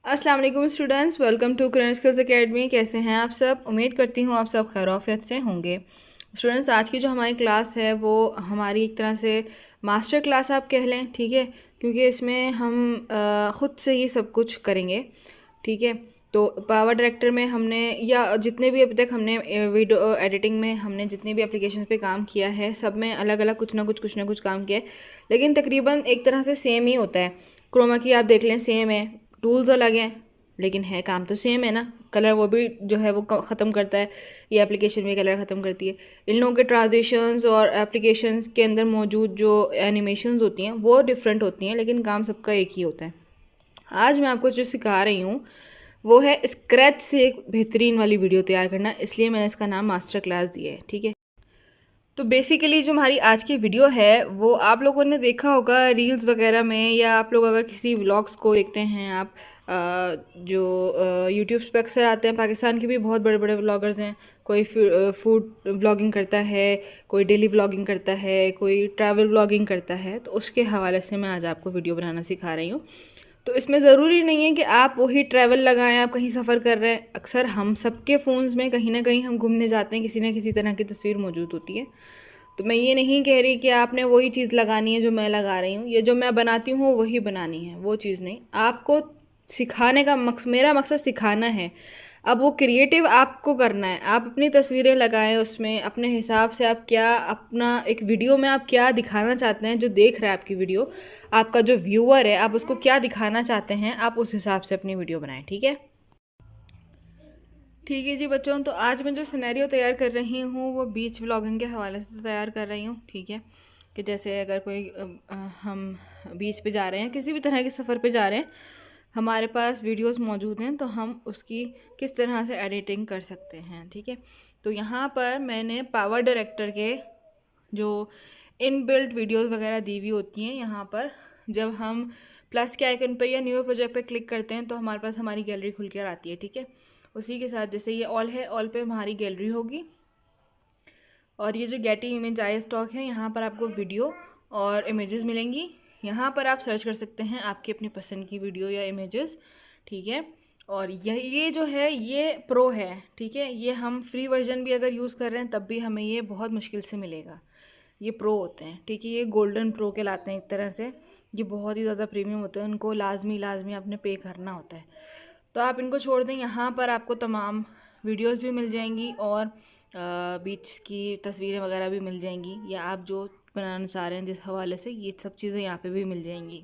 अस्सलाम वालेकुम students, welcome to Current Skills Academy. कैसे हैं आप सब? उम्मीद करती हूँ आप सब खैर-ओ-आफ़ियत से होंगे। स्टूडेंट्स, आज की जो हमारी क्लास है वो हमारी एक तरह से मास्टर क्लास आप कह लें, ठीक है, क्योंकि इसमें हम ख़ुद से ही सब कुछ करेंगे, ठीक है। तो पावर डायरेक्टर में हमने या जितने भी अभी तक हमने वीडियो एडिटिंग में हमने जितने भी एप्लीकेशन पे काम किया है, सब में अलग अलग कुछ ना कुछ काम किया है, लेकिन तकरीबन एक तरह से सेम ही होता है। क्रोमा की आप देख लें, सेम है, टूल्स अलग हैं लेकिन है काम तो सेम है ना। कलर वो भी जो है वो ख़त्म करता है, ये एप्लीकेशन भी कलर ख़त्म करती है। इन लोगों के ट्रांजिशंस और एप्लीकेशंस के अंदर मौजूद जो एनिमेशंस होती हैं वो डिफरेंट होती हैं, लेकिन काम सबका एक ही होता है। आज मैं आपको जो सिखा रही हूँ वो है स्क्रैच से एक बेहतरीन वाली वीडियो तैयार करना, इसलिए मैंने इसका नाम मास्टर क्लास दिया है, ठीक है। तो बेसिकली जो हमारी आज की वीडियो है वो आप लोगों ने देखा होगा रील्स वगैरह में, या आप लोग अगर किसी व्लॉग्स को देखते हैं आप जो यूट्यूब पे अक्सर आते हैं, पाकिस्तान के भी बहुत बड़े बड़े व्लॉगर्स हैं। कोई फूड व्लॉगिंग करता है, कोई डेली व्लॉगिंग करता है, कोई ट्रैवल व्लॉगिंग करता है, तो उसके हवाले से मैं आज आपको वीडियो बनाना सिखा रही हूँ। तो इसमें ज़रूरी नहीं है कि आप वही ट्रैवल लगाएं, आप कहीं सफ़र कर रहे हैं। अक्सर हम सबके फ़ोन्स में कहीं ना कहीं हम घूमने जाते हैं, किसी न किसी तरह की तस्वीर मौजूद होती है। तो मैं ये नहीं कह रही कि आपने वही चीज़ लगानी है जो मैं लगा रही हूँ, ये जो मैं बनाती हूँ वही बनानी है, वो चीज़ नहीं। आपको सिखाने का मेरा मकसद सिखाना है। अब वो क्रिएटिव आपको करना है, आप अपनी तस्वीरें लगाएं, उसमें अपने हिसाब से आप क्या अपना एक वीडियो में आप क्या दिखाना चाहते हैं, जो देख रहा है आपकी वीडियो, आपका जो व्यूअर है, आप उसको क्या दिखाना चाहते हैं, आप उस हिसाब से अपनी वीडियो बनाएं, ठीक है। ठीक है जी बच्चों, तो आज मैं जो सिनेरियो तैयार कर रही हूँ वो बीच व्लॉगिंग के हवाले से तैयार कर रही हूँ, ठीक है। कि जैसे अगर कोई हम बीच पे जा रहे हैं, किसी भी तरह के सफ़र पे जा रहे हैं, हमारे पास वीडियोस मौजूद हैं, तो हम उसकी किस तरह से एडिटिंग कर सकते हैं, ठीक है। तो यहाँ पर मैंने पावर डायरेक्टर के जो इनबिल्ट वीडियोस वगैरह दी हुई होती हैं, यहाँ पर जब हम प्लस के आइकन पे या न्यू प्रोजेक्ट पे क्लिक करते हैं तो हमारे पास हमारी गैलरी खुल कर आती है, ठीक है। उसी के साथ जैसे ये ऑल है, ऑल पे हमारी गैलरी होगी, और ये जो गेटी इमेज आई स्टॉक है, यहाँ पर आपको वीडियो और इमेजेस मिलेंगी। यहाँ पर आप सर्च कर सकते हैं आपकी अपनी पसंद की वीडियो या इमेजेस, ठीक है। और ये जो है ये प्रो है, ठीक है। ये हम फ्री वर्जन भी अगर यूज़ कर रहे हैं तब भी हमें ये बहुत मुश्किल से मिलेगा। ये प्रो होते हैं, ठीक है, ये गोल्डन प्रो कहलाते हैं एक तरह से। ये बहुत ही ज़्यादा प्रीमियम होते हैं, उनको लाजमी आपने पे करना होता है। तो आप इनको छोड़ दें, यहाँ पर आपको तमाम वीडियोस भी मिल जाएंगी और बीच की तस्वीरें वगैरह भी मिल जाएंगी, या आप जो बनाना चाह रहे हैं जिस हवाले से, ये सब चीज़ें यहाँ पे भी मिल जाएंगी,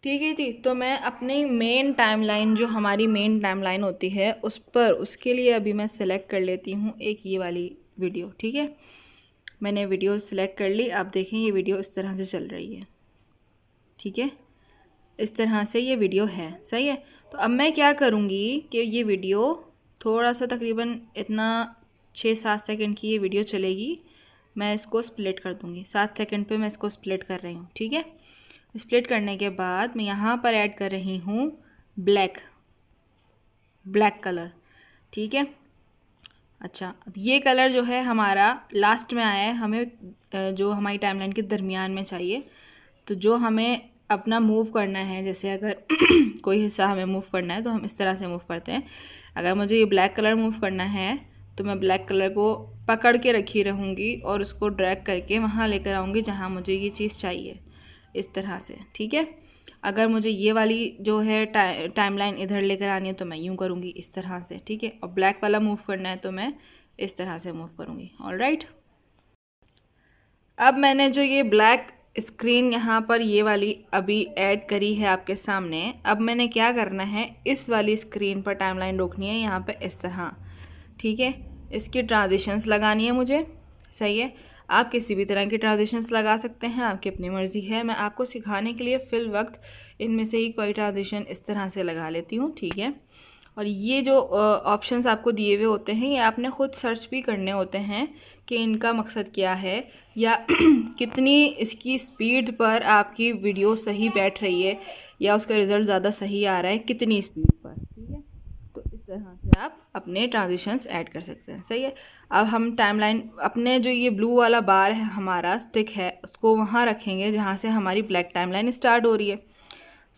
ठीक है जी। तो मैं अपनी मेन टाइमलाइन, जो हमारी मेन टाइमलाइन होती है, उस पर उसके लिए अभी मैं सेलेक्ट कर लेती हूँ एक ये वाली वीडियो, ठीक है। मैंने वीडियो सेलेक्ट कर ली, आप देखें ये वीडियो इस तरह से चल रही है, ठीक है। इस तरह से ये वीडियो है, सही है। तो अब मैं क्या करूँगी कि ये वीडियो थोड़ा सा तकरीबन इतना 6-7 सेकंड की ये वीडियो चलेगी, मैं इसको स्प्लिट कर दूँगी। 7 सेकंड पे मैं इसको स्प्लिट कर रही हूँ, ठीक है। स्प्लिट करने के बाद मैं यहाँ पर ऐड कर रही हूँ ब्लैक कलर, ठीक है। अच्छा, अब ये कलर जो है हमारा लास्ट में आया है, हमें जो हमारी टाइमलाइन के दरमियान में चाहिए। तो जो हमें अपना मूव करना है, जैसे अगर कोई हिस्सा हमें मूव करना है तो हम इस तरह से मूव करते हैं। अगर मुझे ये ब्लैक कलर मूव करना है तो मैं ब्लैक कलर को पकड़ के रखी रहूँगी और उसको ड्रैग करके वहाँ लेकर आऊँगी जहाँ मुझे ये चीज़ चाहिए, इस तरह से, ठीक है। अगर मुझे ये वाली जो है टाइमलाइन इधर लेकर आनी है तो मैं यूँ करूँगी, इस तरह से, ठीक है। और ब्लैक वाला मूव करना है तो मैं इस तरह से मूव करूँगी, ऑलराइट। अब मैंने जो ये ब्लैक स्क्रीन यहाँ पर ये वाली अभी ऐड करी है आपके सामने, अब मैंने क्या करना है, इस वाली स्क्रीन पर टाइमलाइन रोकनी है यहाँ पे इस तरह, ठीक है। इसकी ट्रांजिशंस लगानी है मुझे, सही है। आप किसी भी तरह की ट्रांजिशंस लगा सकते हैं, आपकी अपनी मर्ज़ी है। मैं आपको सिखाने के लिए फ़िल वक्त इनमें से ही कोई ट्रांजिशन इस तरह से लगा लेती हूँ, ठीक है। और ये जो ऑप्शंस आपको दिए हुए होते हैं, ये आपने ख़ुद सर्च भी करने होते हैं कि इनका मकसद क्या है, या कितनी इसकी स्पीड पर आपकी वीडियो सही बैठ रही है, या उसका रिज़ल्ट ज़्यादा सही आ रहा है कितनी स्पीड पर, ठीक है। तो इस तरह से आप अपने ट्रांजिशंस ऐड कर सकते हैं, सही है। अब हम टाइमलाइन अपने जो ये ब्लू वाला बार है हमारा स्टिक है, उसको वहाँ रखेंगे जहाँ से हमारी ब्लैक टाइमलाइन स्टार्ट हो रही है,